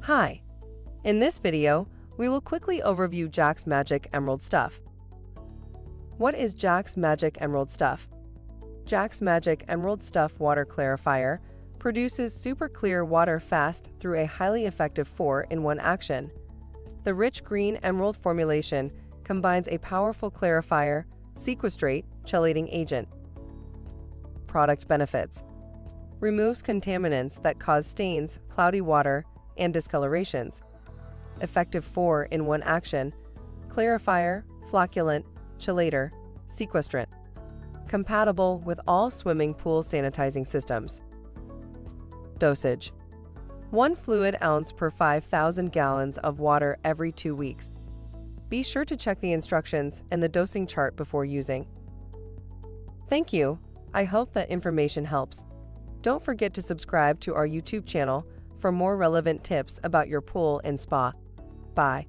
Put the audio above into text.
Hi! In this video, we will quickly overview Jack's Magic Emerald Stuff. What is Jack's Magic Emerald Stuff? Jack's Magic Emerald Stuff Water Clarifier produces super clear water fast through a highly effective 4-in-1 action. The rich green emerald formulation combines a powerful clarifier, sequestrate, chelating agent. Product benefits: removes contaminants that cause stains, cloudy water, and discolorations. Effective 4-in-1 action: clarifier, flocculant, chelator, sequestrant. Compatible with all swimming pool sanitizing systems. Dosage: 1 fluid ounce per 5,000 gallons of water every 2 weeks. Be sure to check the instructions and the dosing chart before using. Thank you. I hope that information helps. Don't forget to subscribe to our YouTube channel for more relevant tips about your pool and spa. Bye.